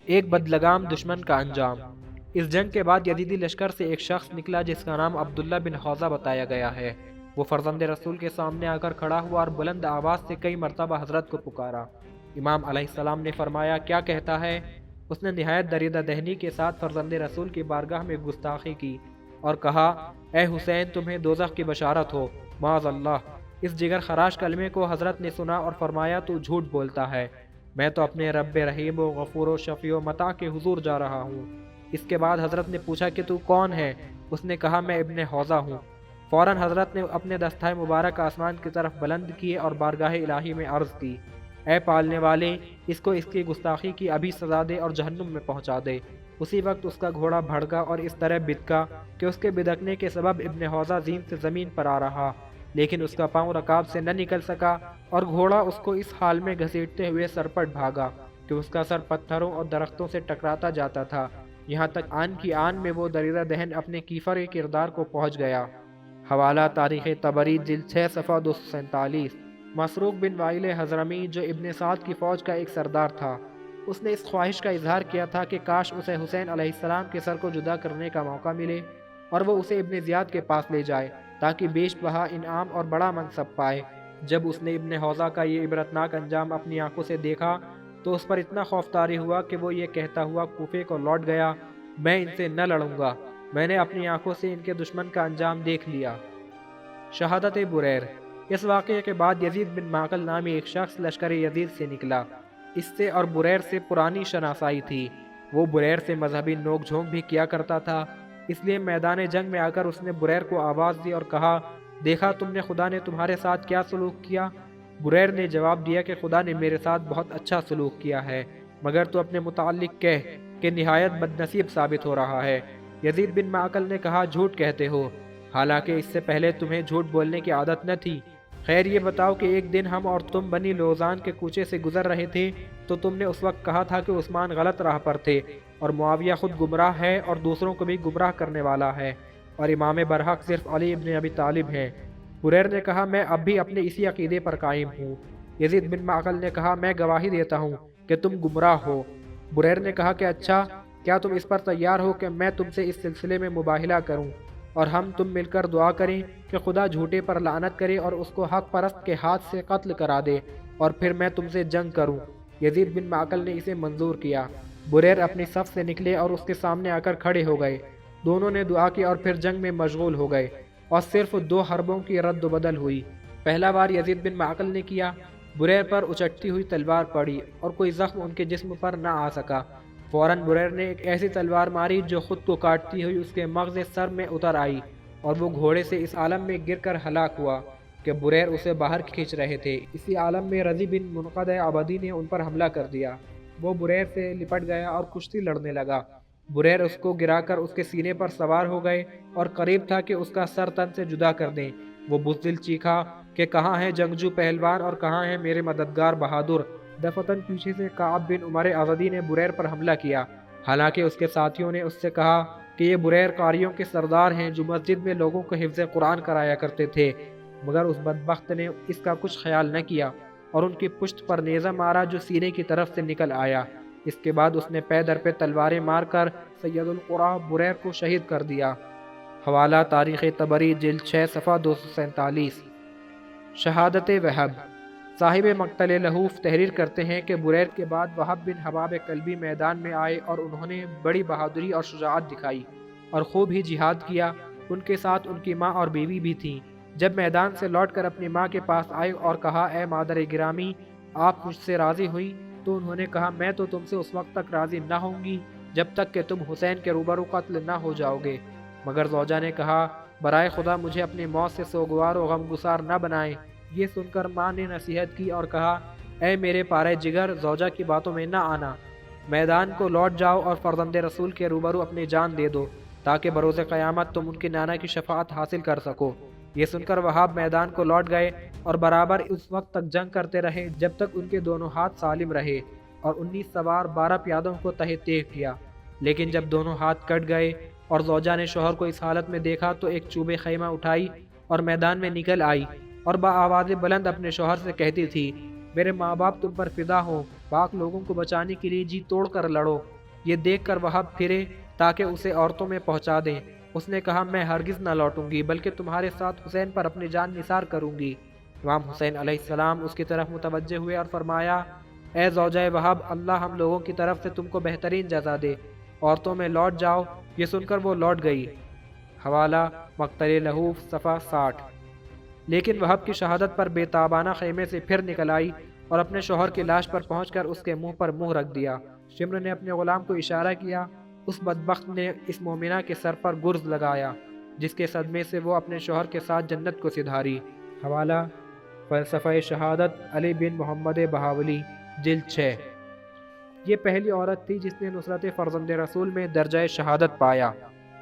ایک بدلگام دشمن کا انجام۔ اس جنگ کے بعد یزیدی لشکر سے ایک شخص نکلا جس کا نام عبداللہ بن حوزہ بتایا گیا ہے۔ وہ فرزند رسول کے سامنے آ کر کھڑا ہوا اور بلند آواز سے کئی مرتبہ حضرت کو پکارا۔ امام علیہ السلام نے فرمایا، کیا کہتا ہے؟ اس نے نہایت دریدہ دہنی کے ساتھ فرزند رسول کی بارگاہ میں گستاخی کی اور کہا، اے حسین، تمہیں دوزخ کی بشارت ہو، معاذ اللہ۔ اس جگر خراش کلمے کو حضرت نے سنا اور فرمایا، تو جھوٹ بولتا ہے، میں تو اپنے رب رحیم و غفور و شفیع و مطاع کے حضور جا رہا ہوں۔ اس کے بعد حضرت نے پوچھا کہ تو کون ہے؟ اس نے کہا، میں ابن حوزہ ہوں۔ فوراً حضرت نے اپنے دستہ مبارک آسمان کی طرف بلند کیے اور بارگاہ الہی میں عرض کی، اے پالنے والے، اس کو اس کی گستاخی کی ابھی سزا دے اور جہنم میں پہنچا دے۔ اسی وقت اس کا گھوڑا بھڑکا اور اس طرح بدکا کہ اس کے بدکنے کے سبب ابن حوزہ زین سے زمین پر آ رہا، لیکن اس کا پاؤں رکاب سے نہ نکل سکا اور گھوڑا اس کو اس حال میں گھسیٹتے ہوئے سرپٹ بھاگا کہ اس کا سر پتھروں اور درختوں سے ٹکراتا جاتا تھا، یہاں تک آن کی آن میں وہ دریدہ دہن اپنے کیفر کردار کو پہنچ گیا۔ حوالہ تاریخ طبری جلد 6 صفحہ 247۔ مسروق بن وائل حضرمی، جو ابن سعد کی فوج کا ایک سردار تھا، اس نے اس خواہش کا اظہار کیا تھا کہ کاش اسے حسین علیہ السلام کے سر کو جدا کرنے کا موقع ملے اور وہ اسے ابن زیاد کے پاس لے جائے تاکہ بیش بہا انعام اور بڑا منصب پائے۔ جب اس نے ابن حوزہ کا یہ عبرتناک انجام اپنی آنکھوں سے دیکھا تو اس پر اتنا خوف طاری ہوا کہ وہ یہ کہتا ہوا کوفے کو لوٹ گیا، میں ان سے نہ لڑوں گا، میں نے اپنی آنکھوں سے ان کے دشمن کا انجام دیکھ لیا۔ شہادت بریر۔ اس واقعے کے بعد یزید بن معقل نامی ایک شخص لشکر یزید سے نکلا۔ اس سے اور بریر سے پرانی شناسائی تھی۔ وہ بریر سے مذہبی نوک جھونک بھی کیا کرتا تھا، اس لیے میدان جنگ میں آ کر اس نے بریر کو آواز دی اور کہا، دیکھا تم نے خدا نے تمہارے ساتھ کیا سلوک کیا؟ بریر نے جواب دیا کہ خدا نے میرے ساتھ بہت اچھا سلوک کیا ہے، مگر تو اپنے متعلق کہہ کہ نہایت بد نصیب ثابت ہو رہا ہے۔ یزید بن معقل نے کہا، جھوٹ کہتے ہو، حالانکہ اس سے پہلے تمہیں جھوٹ بولنے کی عادت نہ تھی۔ خیر یہ بتاؤ کہ ایک دن ہم اور تم بنی لوزان کے کوچے سے گزر رہے تھے تو تم نے اس وقت کہا تھا کہ عثمان غلط راہ پر تھے اور معاویہ خود گمراہ ہے اور دوسروں کو بھی گمراہ کرنے والا ہے اور امام برحق صرف علی ابن ابی طالب ہیں۔ بریر نے کہا، میں اب بھی اپنے اسی عقیدے پر قائم ہوں۔ یزید بن معقل نے کہا، میں گواہی دیتا ہوں کہ تم گمراہ ہو۔ بریر نے کہا کہ اچھا، کیا تم اس پر تیار ہو کہ میں تم سے اس سلسلے میں مباہلہ کروں اور ہم تم مل کر دعا کریں کہ خدا جھوٹے پر لعنت کرے اور اس کو حق پرست کے ہاتھ سے قتل کرا دے اور پھر میں تم سے جنگ کروں؟ یزید بن معقل نے اسے منظور کیا۔ بریر اپنی صف سے نکلے اور اس کے سامنے آ کر کھڑے ہو گئے۔ دونوں نے دعا کی اور پھر جنگ میں مشغول ہو گئے اور صرف 2 حربوں کی رد و بدل ہوئی۔ پہلا وار یزید بن معقل نے کیا، بریر پر اچٹتی ہوئی تلوار پڑی اور کوئی زخم ان کے جسم پر نہ آ سکا۔ فوراً بریر نے ایک ایسی تلوار ماری جو خود کو کاٹتی ہوئی اس کے مغز سر میں اتر آئی اور وہ گھوڑے سے اس عالم میں گر کر ہلاک ہوا کہ بریر اسے باہر کھینچ رہے تھے۔ اسی عالم میں رضی بن منقدع عبدی نے ان پر حملہ کر دیا۔ وہ بریر سے لپٹ گیا اور کشتی لڑنے لگا۔ بریر اس کو گرا کر اس کے سینے پر سوار ہو گئے اور قریب تھا کہ اس کا سر تن سے جدا کر دیں۔ وہ بزدل چیخا کہ کہاں ہے جنگجو پہلوان اور کہاں ہے میرے مددگار بہادر؟ دفعتاً پیچھے سے کعب بن عمر ازدی نے بریر پر حملہ کیا، حالانکہ اس کے ساتھیوں نے اس سے کہا کہ یہ بریر قاریوں کے سردار ہیں جو مسجد میں لوگوں کو حفظ قرآن کرایا کرتے تھے، مگر اس بدبخت نے اس کا کچھ خیال نہ کیا اور ان کی پشت پر نیزہ مارا جو سینے کی طرف سے نکل آیا۔ اس کے بعد اس نے پے در پہ تلواریں مار کر سید القرا بریر کو شہید کر دیا۔ حوالہ تاریخ طبری جلد 6 صفحہ 247۔ شہادت وہب۔ صاحب مقتل لہوف تحریر کرتے ہیں کہ بریر کے بعد وہب بن حباب کلبی میدان میں آئے اور انہوں نے بڑی بہادری اور شجاعت دکھائی اور خوب ہی جہاد کیا۔ ان کے ساتھ ان کی ماں اور بیوی بھی تھیں۔ جب میدان سے لوٹ کر اپنی ماں کے پاس آئے اور کہا، اے مادر گرامی، آپ مجھ سے راضی ہوئی؟ تو انہوں نے کہا، میں تو تم سے اس وقت تک راضی نہ ہوں گی جب تک کہ تم حسین کے روبرو قتل نہ ہو جاؤ گے۔ مگر زوجہ نے کہا، برائے خدا مجھے اپنی موت سے سوگوار و غمگسار نہ بنائیں۔ یہ سن کر ماں نے نصیحت کی اور کہا، اے میرے پارے جگر، زوجہ کی باتوں میں نہ آنا، میدان کو لوٹ جاؤ اور فرزند رسول کے روبرو اپنی جان دے دو تاکہ بروز قیامت تم ان کی نانا کی شفاعت حاصل کر سکو۔ یہ سن کر وہاب میدان کو لوٹ گئے اور برابر اس وقت تک جنگ کرتے رہے جب تک ان کے دونوں ہاتھ سالم رہے اور 19 سوار 12 پیادوں کو تہہ تیغ کیا۔ لیکن جب دونوں ہاتھ کٹ گئے اور زوجہ نے شوہر کو اس حالت میں دیکھا تو ایک چوبے خیمہ اٹھائی اور میدان میں نکل آئی اور بآواز بلند اپنے شوہر سے کہتی تھی، میرے ماں باپ تم پر فدا ہوں، پاک لوگوں کو بچانے کے لیے جی توڑ کر لڑو۔ یہ دیکھ کر وہب پھرے تاکہ اسے عورتوں میں پہنچا دیں۔ اس نے کہا میں ہرگز نہ لوٹوں گی بلکہ تمہارے ساتھ حسین پر اپنی جان نثار کروں گی۔ امام حسین علیہ السلام اس کی طرف متوجہ ہوئے اور فرمایا اے زوجہ وہب، اللہ ہم لوگوں کی طرف سے تم کو بہترین جزا دے، عورتوں میں لوٹ جاؤ۔ یہ سن کر وہ لوٹ گئی۔ حوالہ مقتل لہوف صفحہ 60۔ لیکن وہب کی شہادت پر بے تابانہ خیمے سے پھر نکل آئی اور اپنے شوہر کی لاش پر پہنچ کر اس کے منہ پر منہ رکھ دیا۔ شمر نے اپنے غلام کو اشارہ کیا۔ اس بدبخت نے اس مومنہ کے سر پر گرز لگایا جس کے صدمے سے وہ اپنے شوہر کے ساتھ جنت کو سدھاری۔ حوالہ فلسفہ شہادت علی بن محمد بہاولی جلد 6۔ یہ پہلی عورت تھی جس نے نصرت فرزند رسول میں درجہ شہادت پایا۔